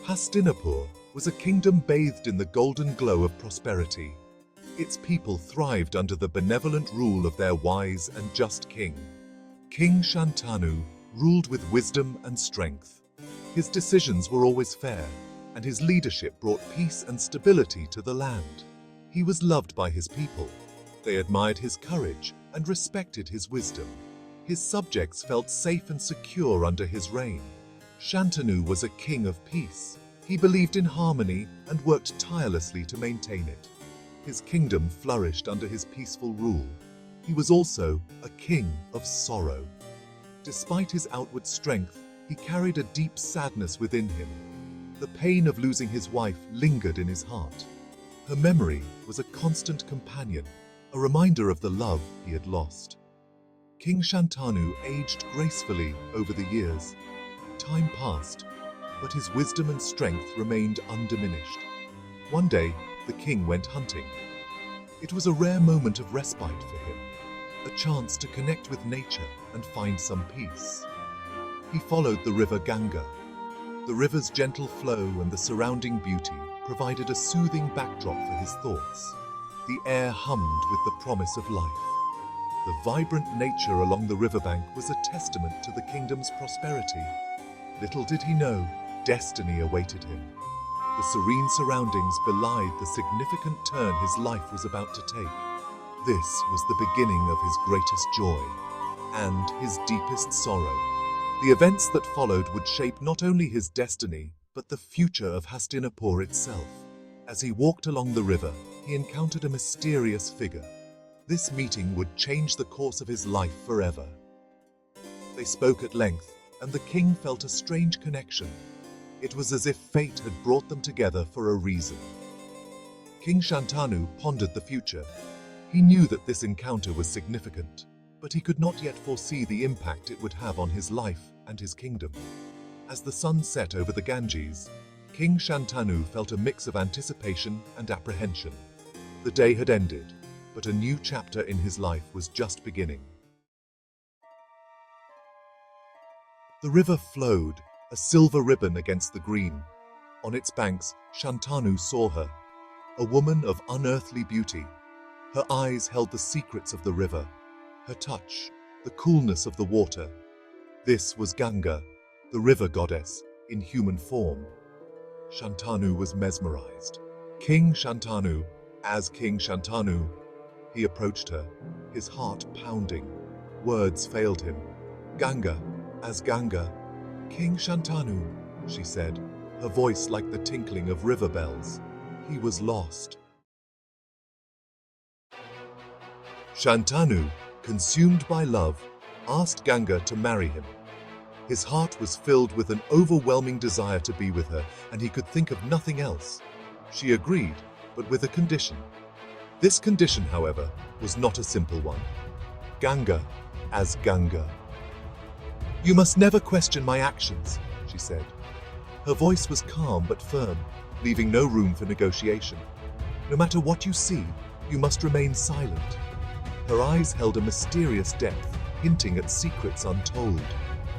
Hastinapur was a kingdom bathed in the golden glow of prosperity. Its people thrived under the benevolent rule of their wise and just king. King Shantanu ruled with wisdom and strength. His decisions were always fair, and his leadership brought peace and stability to the land. He was loved by his people. They admired his courage and respected his wisdom. His subjects felt safe and secure under his reign. Shantanu was a king of peace. He believed in harmony and worked tirelessly to maintain it. His kingdom flourished under his peaceful rule. He was also a king of sorrow. Despite his outward strength, he carried a deep sadness within him. The pain of losing his wife lingered in his heart. Her memory was a constant companion, a reminder of the love he had lost. King Shantanu aged gracefully over the years. Time passed, but his wisdom and strength remained undiminished. One day, the king went hunting. It was a rare moment of respite for him, a chance to connect with nature and find some peace. He followed the river Ganga. The river's gentle flow and the surrounding beauty provided a soothing backdrop for his thoughts. The air hummed with the promise of life. The vibrant nature along the riverbank was a testament to the kingdom's prosperity. Little did he know, destiny awaited him. The serene surroundings belied the significant turn his life was about to take. This was the beginning of his greatest joy and his deepest sorrow. The events that followed would shape not only his destiny, but the future of Hastinapur itself. As he walked along the river, he encountered a mysterious figure. This meeting would change the course of his life forever. They spoke at length, and the king felt a strange connection. It was as if fate had brought them together for a reason. King Shantanu pondered the future. He knew that this encounter was significant, but he could not yet foresee the impact it would have on his life and his kingdom. As the sun set over the Ganges, King Shantanu felt a mix of anticipation and apprehension. The day had ended, but a new chapter in his life was just beginning. The river flowed, a silver ribbon against the green. On its banks, Shantanu saw her, a woman of unearthly beauty. Her eyes held the secrets of the river, her touch, the coolness of the water. This was Ganga, the river goddess, in human form. Shantanu was mesmerized. King Shantanu, he approached her, his heart pounding. Words failed him. Ganga, as Ganga. King Shantanu, she said, her voice like the tinkling of river bells. He was lost. Shantanu, consumed by love, asked Ganga to marry him. His heart was filled with an overwhelming desire to be with her, and he could think of nothing else. She agreed, but with a condition. This condition, however, was not a simple one. Ganga, as Ganga. You must never question my actions, she said. Her voice was calm but firm, leaving no room for negotiation. No matter what you see, you must remain silent. Her eyes held a mysterious depth, hinting at secrets untold.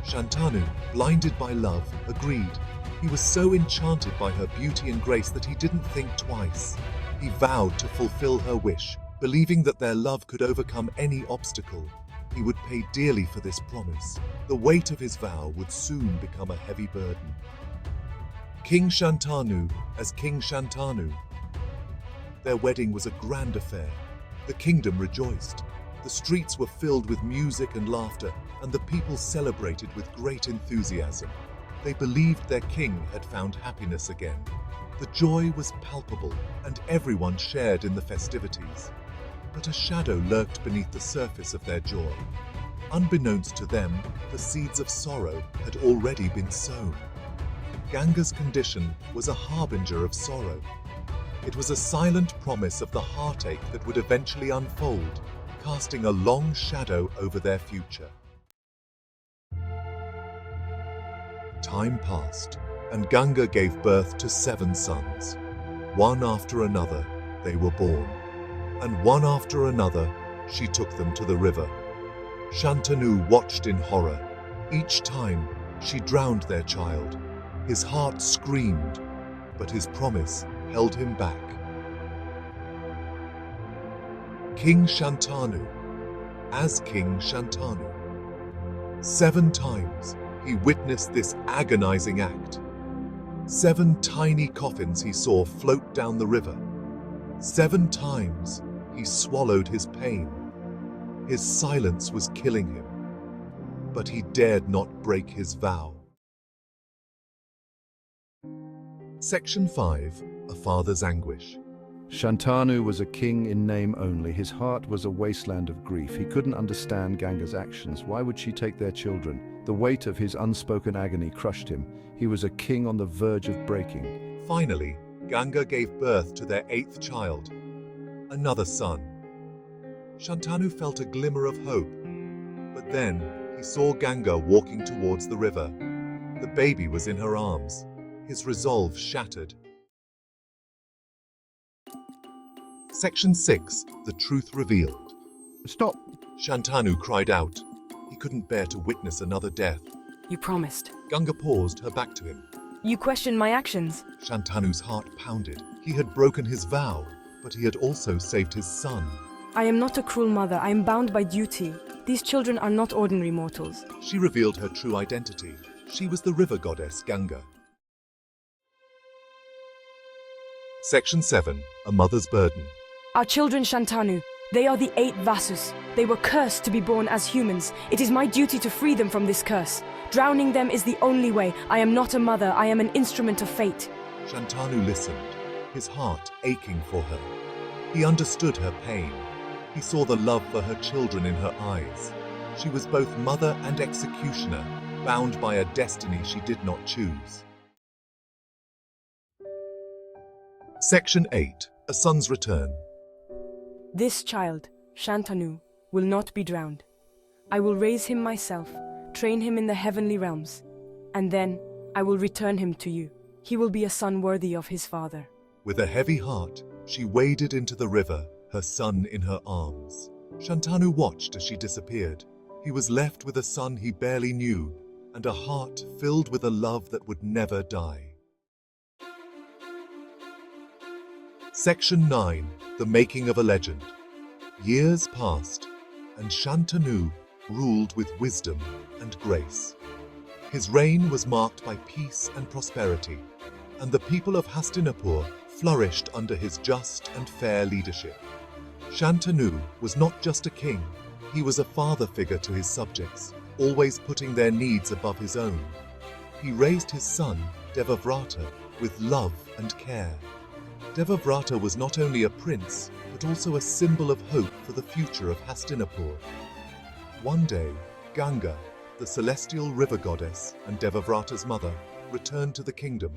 Shantanu, blinded by love, agreed. He was so enchanted by her beauty and grace that he didn't think twice. He vowed to fulfill her wish, believing that their love could overcome any obstacle. He would pay dearly for this promise. The weight of his vow would soon become a heavy burden. King Shantanu, as King Shantanu. Their wedding was a grand affair. The kingdom rejoiced. The streets were filled with music and laughter, and the people celebrated with great enthusiasm. They believed their king had found happiness again. The joy was palpable, and everyone shared in the festivities. But a shadow lurked beneath the surface of their joy. Unbeknownst to them, the seeds of sorrow had already been sown. Ganga's condition was a harbinger of sorrow. It was a silent promise of the heartache that would eventually unfold, casting a long shadow over their future. Time passed, and Ganga gave birth to 7 sons. One after another, they were born, and one after another, she took them to the river. Shantanu watched in horror. Each time, she drowned their child. His heart screamed, but his promise held him back. King Shantanu. As King Shantanu, 7 times he witnessed this agonizing act. 7 tiny coffins he saw float down the river. 7 times he swallowed his pain. His silence was killing him, but he dared not break his vow. Section 5. A Father's Anguish. Shantanu was a king in name only. His heart was a wasteland of grief. He couldn't understand Ganga's actions. Why would she take their children? The weight of his unspoken agony crushed him. He was a king on the verge of breaking. Finally, Ganga gave birth to their 8th child, another son. Shantanu felt a glimmer of hope, but then he saw Ganga walking towards the river. The baby was in her arms. His resolve shattered. Section 6. The Truth Revealed. Stop! Shantanu cried out. He couldn't bear to witness another death. You promised. Ganga paused, her back to him. You questioned my actions. Shantanu's heart pounded. He had broken his vow, but he had also saved his son. I am not a cruel mother. I am bound by duty. These children are not ordinary mortals. She revealed her true identity. She was the river goddess Ganga. Section 7. A Mother's Burden. Our children, Shantanu, they are the 8 Vasus. They were cursed to be born as humans. It is my duty to free them from this curse. Drowning them is the only way. I am not a mother. I am an instrument of fate. Shantanu listened, his heart aching for her. He understood her pain. He saw the love for her children in her eyes. She was both mother and executioner, bound by a destiny she did not choose. Section 8. A Son's Return. This child, Shantanu, will not be drowned. I will raise him myself, train him in the heavenly realms, and then I will return him to you. He will be a son worthy of his father. With a heavy heart, she waded into the river, her son in her arms. Shantanu watched as she disappeared. He was left with a son he barely knew, and a heart filled with a love that would never die. Section 9. The Making of a Legend. Years passed, and Shantanu ruled with wisdom and grace. His reign was marked by peace and prosperity, and the people of Hastinapur flourished under his just and fair leadership. Shantanu was not just a king, he was a father figure to his subjects, always putting their needs above his own. He raised his son, Devavrata, with love and care. Devavrata was not only a prince, but also a symbol of hope for the future of Hastinapur. One day, Ganga, the celestial river goddess and Devavrata's mother, returned to the kingdom.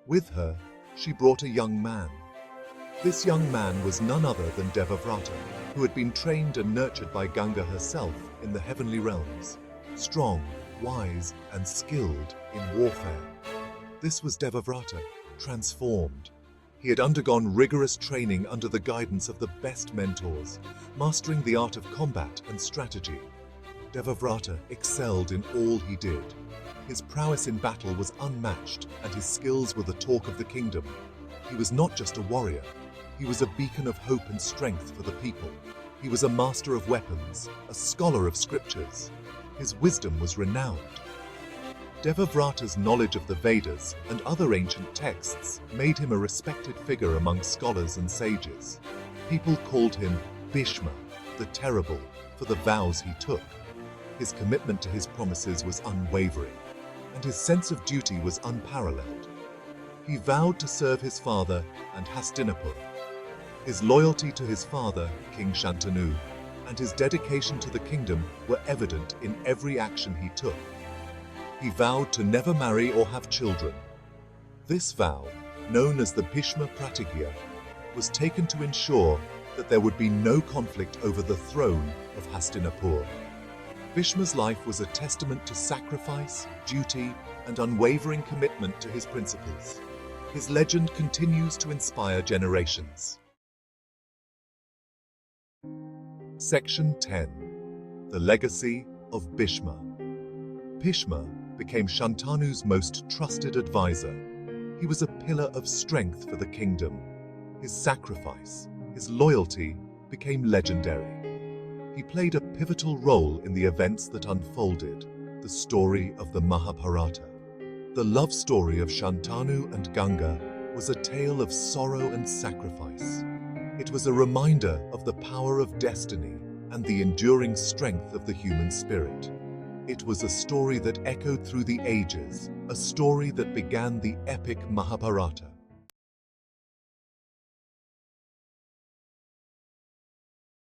With her, she brought a young man. This young man was none other than Devavrata, who had been trained and nurtured by Ganga herself in the heavenly realms, strong, wise, and skilled in warfare. This was Devavrata, transformed. He had undergone rigorous training under the guidance of the best mentors, mastering the art of combat and strategy. Devavrata excelled in all he did. His prowess in battle was unmatched, and his skills were the talk of the kingdom. He was not just a warrior. He was a beacon of hope and strength for the people. He was a master of weapons, a scholar of scriptures. His wisdom was renowned. Devavrata's knowledge of the Vedas and other ancient texts made him a respected figure among scholars and sages. People called him Bhishma, the Terrible, for the vows he took. His commitment to his promises was unwavering, and his sense of duty was unparalleled. He vowed to serve his father and Hastinapur. His loyalty to his father, King Shantanu, and his dedication to the kingdom were evident in every action he took. He vowed to never marry or have children. This vow, known as the Bhishma Pratigya, was taken to ensure that there would be no conflict over the throne of Hastinapur. Bhishma's life was a testament to sacrifice, duty, and unwavering commitment to his principles. His legend continues to inspire generations. Section 10. The Legacy of Bhishma. Bhishma became Shantanu's most trusted advisor. He was a pillar of strength for the kingdom. His sacrifice, his loyalty, became legendary. He played a pivotal role in the events that unfolded, the story of the Mahabharata. The love story of Shantanu and Ganga was a tale of sorrow and sacrifice. It was a reminder of the power of destiny and the enduring strength of the human spirit. It was a story that echoed through the ages, a story that began the epic Mahabharata.